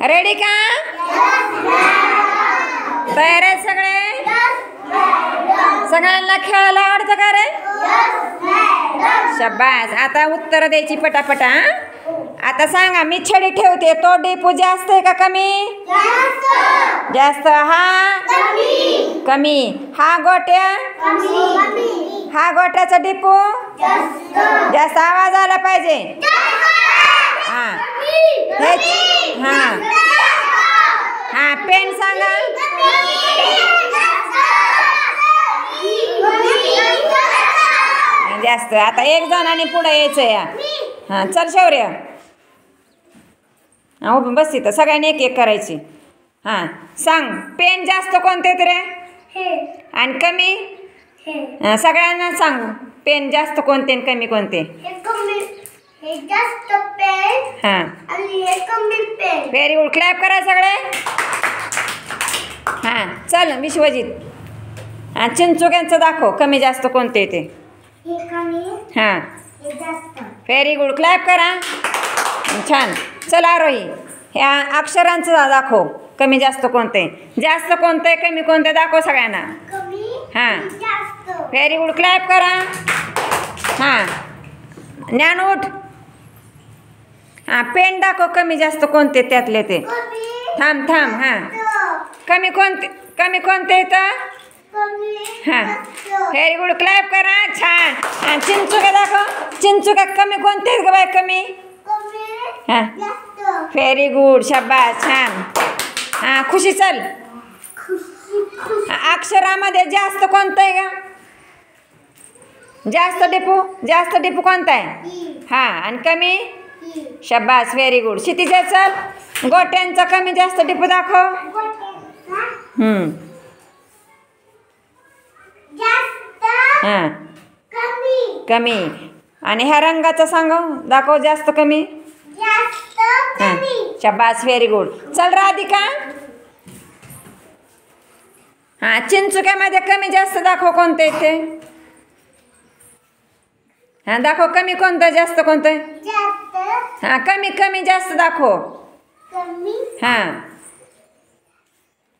Ready का? तयार आहे सगळे? सगळ्यांना खेळायला आवडतं का रे? शाबास. आता उत्तर द्यायची पटापटा. आता सांगा, मी छडी ठेवते तो डिपू जास्त आहे का कमी? जास्त. हा कमी. हा गोट्या? हा गोट्याचा डिपू जास्त. आवाज आला पाहिजे. हा हा हा. पेन सांगा. जास्त. आता एक जणांनी पुढे यायचं या. हा चल शौर्य. हा बस इथं. सगळ्यांनी एक एक करायची. हा सांग, पेन जास्त कोणते रे आणि कमी? सगळ्यांना सांगू, पेन जास्त कोणते आणि कमी कोणते? हा व्हेरी गुड. क्लॅप करा सगळे. हा चल विश्वजित. हा चिंचुक्यांचं दाखव, कमी जास्त कोणते ते? हा व्हेरी गुड. क्लॅप करा. छान. चल आरोही, ह्या अक्षरांचं दाखव, कमी जास्त कोणते? जास्त कोणते कमी कोणते दाखव सगळ्यांना. हा व्हेरी गुड. क्लॅप करा. हा ज्ञान उठ. हा पेन दाखव, कमी जास्त कोणते त्यातले ते? थांब थांब. हा कमी कोणते? कमी कोणते इथं? हा व्हेरी गुड. क्लॅप करा. छान. चिंचुक्या दाखव. चिंचुक्या कमी कोणते आहेत ग बाय? कमी. हा व्हेरी गुड. शाबास. छान. हा खुशी चल. अक्षरामध्ये जास्त कोणतं आहे का? जास्त डिपू? जास्त डिपू कोणता आहे? हा आणि कमी? शाबास. Very good. क्षितिजा चल. गोट्यांचा कमी जास्त डिपू दाखव. हा कमी. आणि ह्या रंगाचा सांग दाखव, जास्त कमी? शाबास. Very good. चल राधिका. हा चिंचुक्यामध्ये कमी जास्त दाखव कोणते ते? हा दाखव, कमी कोणतं जास्त कोणतं? हा कमी कमी जास्त दाखव. हा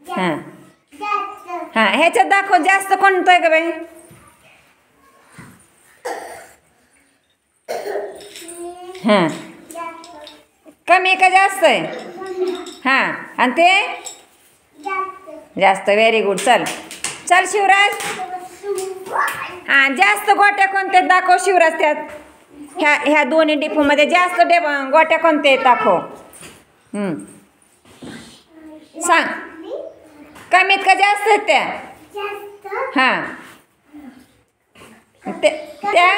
हा हा ह्याच्यात दाखव, जास्त कोणतं आहे का बाई? हा कमी का जास्त आहे? हा आणि ते जास्त. Very good. चल चल शिवराज. हा जास्त गोट्या कोणत्या दाखव शिवराज. त्यात ह्या दोन्ही डिपूमध्ये जास्त गोट्या कोणत्या आहेत दाखव. सांग, कमीत का जास्त आहेत त्या? हा त्या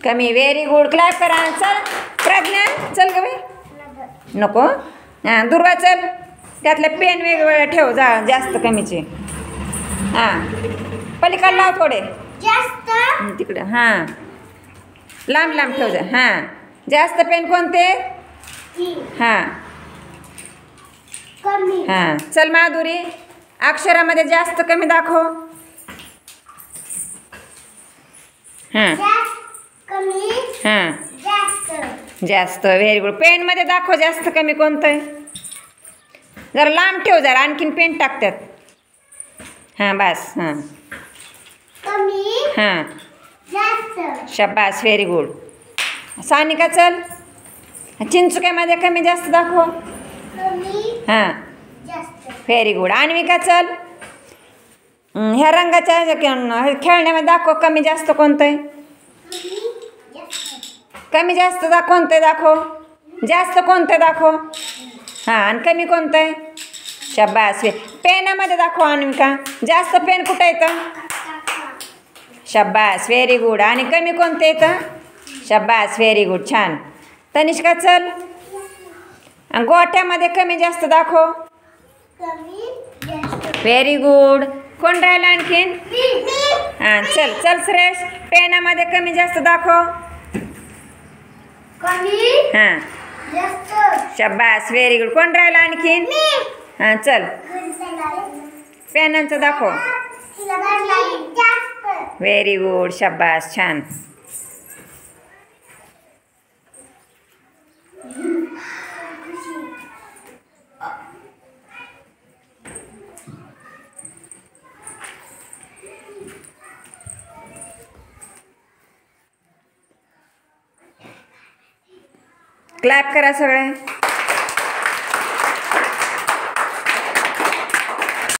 कमी. Very good. क्लॅप करा. चल प्रज्ञा चल ग बाई. नको. हा दुर्वा चल. त्यातले पेन वेगवेगळे ठेव जास्त कमीचे. हा पलीकडे लाव थोडे तिकडे. हा लांब लांब ठेव जा. हा जास्त पेन कोणते? हा हा चल माधुरी. अक्षरामध्ये जास्त कमी दाखव. हा हा जास्त. Very good. पेन मध्ये दाखव जास्त कमी कोणतं आहे? जरा लांब ठेव, जरा आणखीन पेन टाकतात. हा बस. हा हा शाबास. Very good. सानिका चल. चिंचुक्यामध्ये कमी जास्त दाखव. हा व्हेरी गुड. अन्विका चल. ह्या रंगाच्या खेळण्यामध्ये दाखव, कमी जास्त कोणतं आहे? कमी जास्त कोणतं आहे दाखव. जास्त कोणतं आहे दाखव. हा आणि कमी कोणतं आहे? शाबास. पेनामध्ये दाखव अन्विका, जास्त पेन कुठं येतं? शाबास. Very good. आणि कमी कोणतं येतं? शाबास. Very good. छान. तनिष्का चल. गोट्यामध्ये कमी जास्त दाखव. Very good. कोण राहिलं आणखीन? हा चल चल श्रेष. पेनामध्ये कमी जास्त दाखव. हा शाबास. Very good. कोण राहिलं आणखीन? हा चल पेनांचं दाखव. Very good. शाबास. छान. क्लॅप करा सगळे.